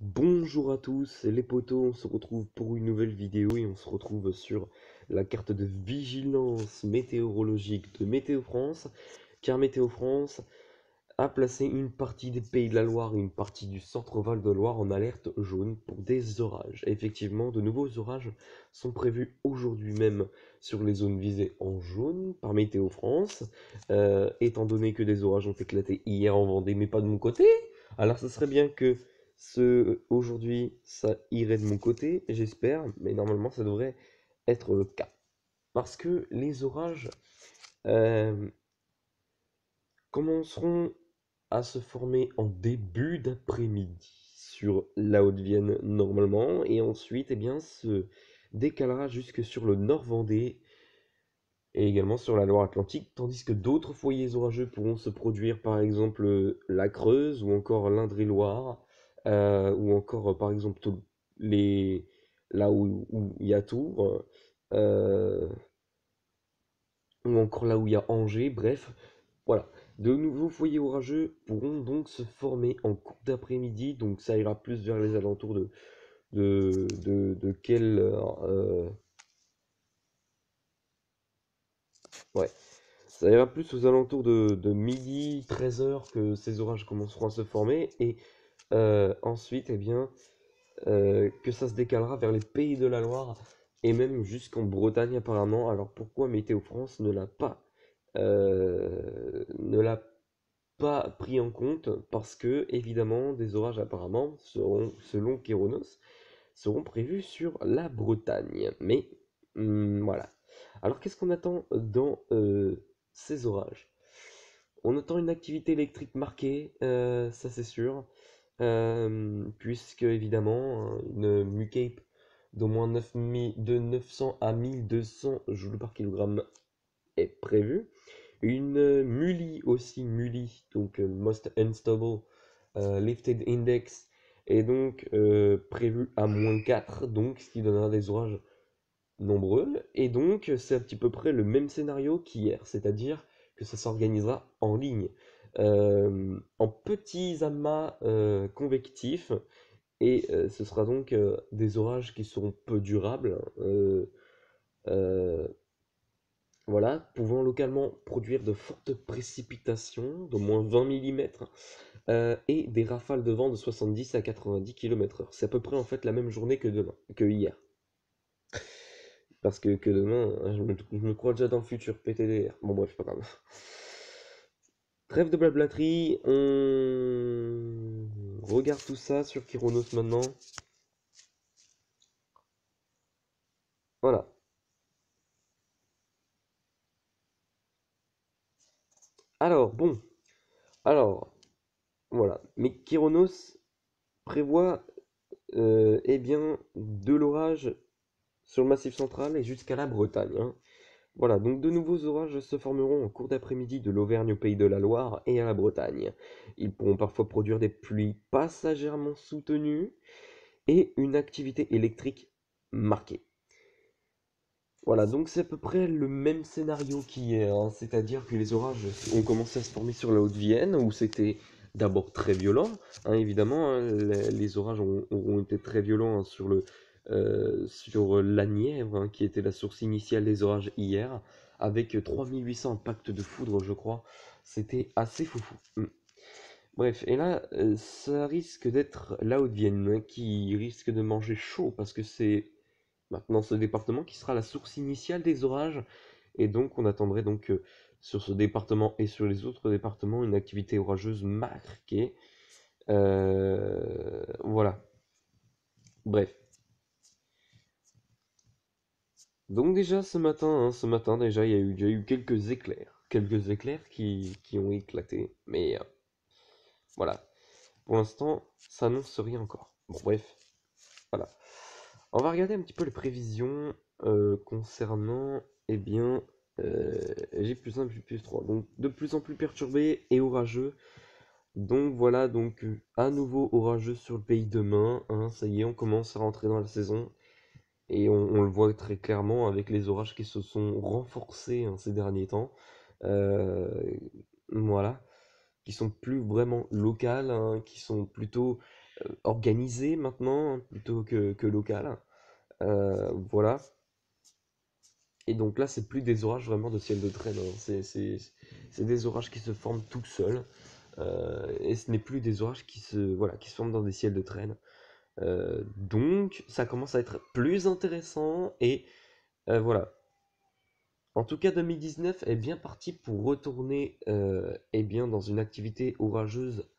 Bonjour à tous, les potos, on se retrouve pour une nouvelle vidéo et on se retrouve sur la carte de vigilance météorologique de Météo France, car Météo France a placé une partie des Pays de la Loire et une partie du centre Val de Loire en alerte jaune pour des orages. Effectivement, de nouveaux orages sont prévus aujourd'hui même sur les zones visées en jaune par Météo France, étant donné que des orages ont éclaté hier en Vendée, mais pas de mon côté. Alors, ce serait bien que aujourd'hui ça irait de mon côté, j'espère, mais normalement ça devrait être le cas. Parce que les orages euh, commenceront à se former en début d'après-midi sur la Haute-Vienne normalement, et ensuite se décalera jusque sur le Nord Vendée et également sur la Loire-Atlantique, tandis que d'autres foyers orageux pourront se produire, par exemple la Creuse ou encore l'Indre-et-Loire, ou encore par exemple les là où il y a Tours, euh, ou encore là où il y a Angers, bref, voilà. De nouveaux foyers orageux pourront donc se former en cours d'après-midi, donc ça ira plus vers les alentours de quelle heure ouais, ça ira plus aux alentours de midi, 13 heures que ces orages commenceront à se former, et ensuite, que ça se décalera vers les Pays de la Loire, et même jusqu'en Bretagne apparemment. Alors pourquoi Météo France ne l'a pas pris en compte? Parce que, évidemment, des orages apparemment seront, selon Kéronos, seront prévus sur la Bretagne. Mais voilà. Alors qu'est-ce qu'on attend dans ces orages? On attend une activité électrique marquée, ça c'est sûr, puisque évidemment une MUCAPE d'au moins 9000 de 900 à 1200 joules par kilogramme est prévue. Une MULI aussi, MULI, donc Most Unstable Lifted Index, est donc prévue à -4, donc ce qui donnera des orages nombreux. Et donc c'est à petit peu près le même scénario qu'hier, c'est-à-dire que ça s'organisera en ligne, en petits amas convectifs, et ce sera donc des orages qui seront peu durables, euh, voilà, pouvant localement produire de fortes précipitations d'au moins 20 mm, et des rafales de vent de 70 à 90 km/h. C'est à peu près en fait la même journée que demain, que hier. Parce que demain, je me crois déjà dans le futur, PTDR. Bon bref, pas grave. Trêve de blablaterie, on regarde tout ça sur Kyronos maintenant. Voilà. Alors, bon. Alors, voilà. Mais Kyronos prévoit de l'orage sur le Massif central et jusqu'à la Bretagne, hein. Voilà, donc de nouveaux orages se formeront en cours d'après-midi de l'Auvergne au Pays de la Loire et à la Bretagne. Ils pourront parfois produire des pluies passagèrement soutenues et une activité électrique marquée. Voilà, donc c'est à peu près le même scénario qu'hier, hein. C'est-à-dire que les orages ont commencé à se former sur la Haute-Vienne, où c'était d'abord très violent, hein, évidemment, hein, les orages auront été très violents, hein, sur la Nièvre, hein, qui était la source initiale des orages hier, avec 3800 impacts de foudre, je crois. C'était assez foufou. Bref, et là, ça risque d'être la Haute-Vienne, hein, qui risque de manger chaud, parce que c'est maintenant ce département qui sera la source initiale des orages, et donc on attendrait donc sur ce département et sur les autres départements une activité orageuse marquée. Voilà. Bref. Donc déjà ce matin déjà il y a eu quelques éclairs qui ont éclaté, mais voilà. Pour l'instant, ça n'annonce rien encore. Bon bref, voilà. On va regarder un petit peu les prévisions concernant, eh bien, J plus 1, J plus 3. Donc, de plus en plus perturbé et orageux. Donc, voilà, donc, à nouveau orageux sur le pays demain, hein. Ça y est, on commence à rentrer dans la saison. Et on le voit très clairement avec les orages qui se sont renforcés, hein, ces derniers temps. Euh, voilà. Qui sont plus vraiment locales, hein, qui sont plutôt organisé maintenant, hein, plutôt que local. Voilà. Et donc là, c'est plus des orages vraiment de ciel de traîne, hein. C'est des orages qui se forment tout seuls. Et ce n'est plus des orages voilà, qui se forment dans des ciels de traîne. Donc, ça commence à être plus intéressant. Et voilà. En tout cas, 2019 est bien parti pour retourner eh bien, dans une activité orageuse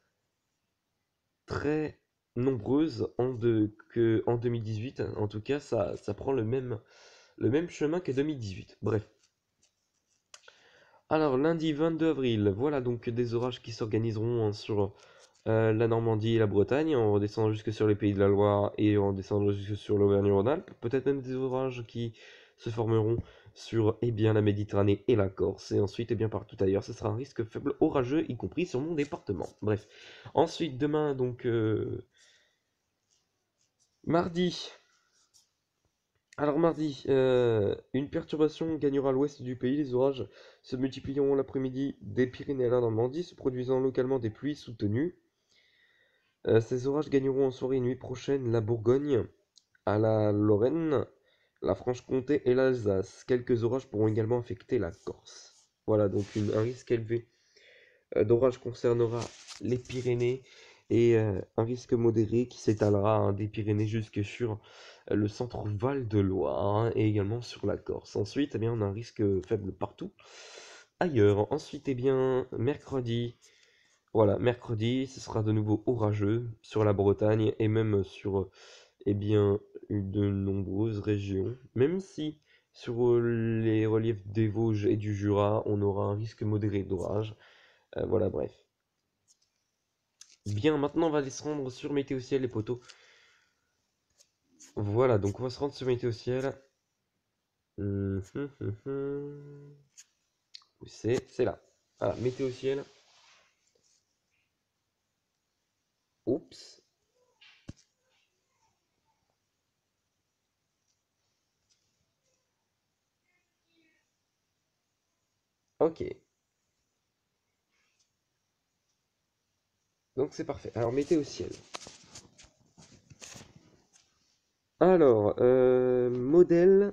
très nombreuse en 2018. En tout cas, ça prend le même chemin que 2018. Bref. Alors, lundi 22 avril, voilà donc des orages qui s'organiseront, hein, sur la Normandie et la Bretagne, en redescendant jusque sur les Pays de la Loire et en descendant jusque sur l'Auvergne-Rhône-Alpes. Peut-être même des orages qui se formeront sur eh bien, la Méditerranée et la Corse. Et ensuite, eh bien, partout ailleurs, ce sera un risque faible orageux, y compris sur mon département. Bref. Ensuite, demain, donc, mardi. Alors mardi, une perturbation gagnera l'ouest du pays. Les orages se multiplieront l'après-midi des Pyrénées à la Normandie, se produisant localement des pluies soutenues. Ces orages gagneront en soirée et nuit prochaine la Bourgogne, à la Lorraine, la Franche-Comté et l'Alsace. Quelques orages pourront également affecter la Corse. Voilà donc un risque élevé d'orage concernera les Pyrénées et un risque modéré qui s'étalera, hein, des Pyrénées jusque sur le centre Val de Loire, hein, et également sur la Corse. Ensuite, eh bien, on a un risque faible partout ailleurs. Ensuite, eh bien, mercredi, voilà, mercredi, ce sera de nouveau orageux sur la Bretagne et même sur eh bien, de nombreuses régions. Même si sur les reliefs des Vosges et du Jura, on aura un risque modéré d'orage. Voilà, bref. Bien, maintenant on va aller se rendre sur Météo Ciel, les poteaux. Voilà, donc on va se rendre sur Météo Ciel. Où c'est là. Ah, Météo Ciel. Oups. Ok. Donc c'est parfait. Alors, Météo Ciel. Alors, modèle.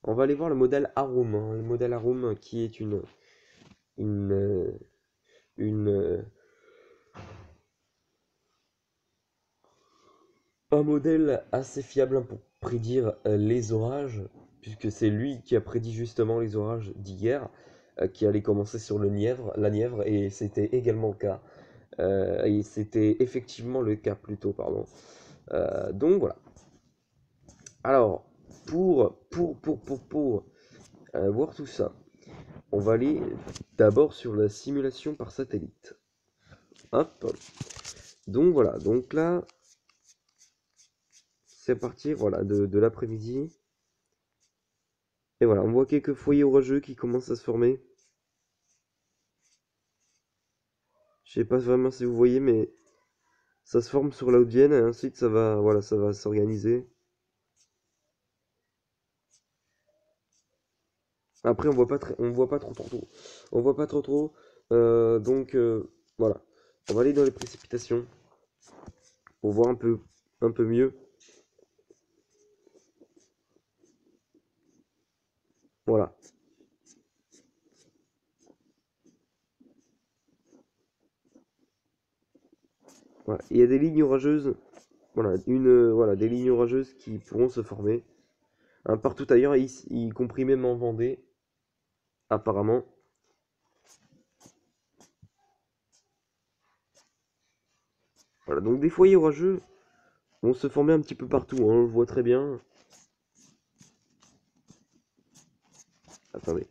On va aller voir le modèle Arum, hein. Le modèle Arum qui est une, euh, une, un modèle assez fiable, hein, pour prédire les orages, puisque c'est lui qui a prédit justement les orages d'hier, qui allaient commencer sur la Nièvre, et c'était également le cas. Et c'était effectivement le cas plutôt, pardon. Donc voilà. Alors, pour voir tout ça, on va aller d'abord sur la simulation par satellite. Hop. Donc voilà, donc là, c'est parti, voilà, de l'après-midi. Et voilà, on voit quelques foyers orageux qui commencent à se former. Je sais pas vraiment si vous voyez, mais ça se forme sur la Haute-Vienne et ensuite ça va, voilà, ça va s'organiser. Après, on voit pas trop. On voit pas trop. Donc voilà, on va aller dans les précipitations pour voir un peu mieux. Voilà. Voilà. Il y a des lignes orageuses. Voilà, voilà, des lignes orageuses qui pourront se former, hein, partout ailleurs, y compris même en Vendée, apparemment. Voilà, donc des foyers orageux vont se former un petit peu partout, hein, on le voit très bien. Attendez.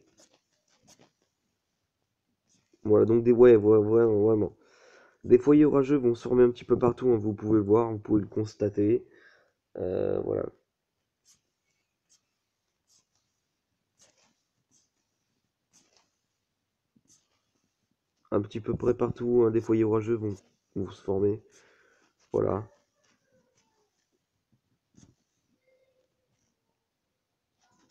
Voilà, donc vraiment. Des foyers orageux vont se former un petit peu partout, hein, vous pouvez le voir, vous pouvez le constater. Voilà. Un petit peu près partout, hein, des foyers orageux vont se former. Voilà.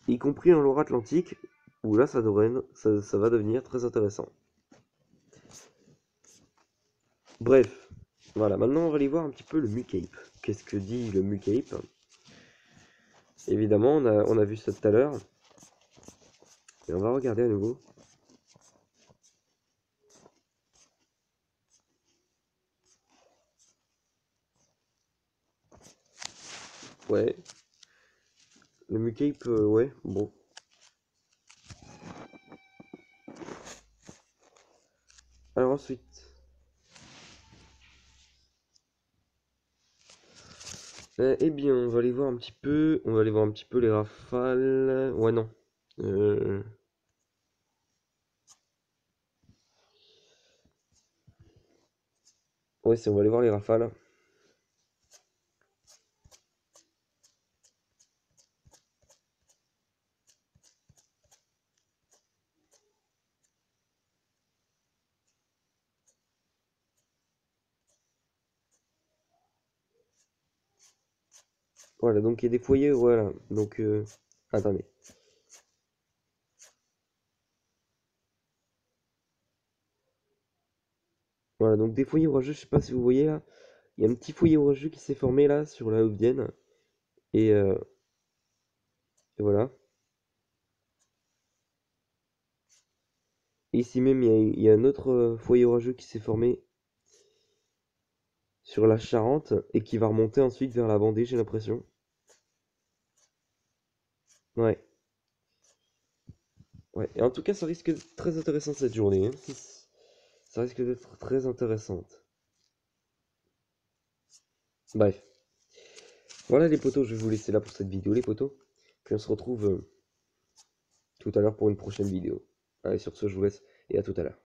Y compris en Loire-Atlantique, où là, ça va devenir très intéressant. Bref. Voilà, maintenant on va aller voir un petit peu le MuCape. Qu'est-ce que dit le MuCape? Évidemment, on a vu ça tout à l'heure. Et on va regarder à nouveau. Ouais. Le MuCape, ouais, bon. Alors ensuite. Eh bien, on va aller voir un petit peu. On va aller voir un petit peu les rafales. Ouais, non. Ouais, si on va aller voir les rafales. Voilà, donc il y a des foyers, voilà. Donc, attendez. Voilà, donc des foyers orageux, je sais pas si vous voyez là. Il y a un petit foyer orageux qui s'est formé là sur la Haute-Vienne. Et, voilà. Et ici même, il y a un autre foyer orageux qui s'est formé sur la Charente et qui va remonter ensuite vers la Vendée, j'ai l'impression. Ouais. Ouais. Et en tout cas, ça risque d'être très intéressant cette journée, hein. Ça risque d'être très intéressante. Bref. Voilà les potos, je vais vous laisser là pour cette vidéo les potos. Puis on se retrouve tout à l'heure pour une prochaine vidéo. Allez, sur ce, je vous laisse et à tout à l'heure.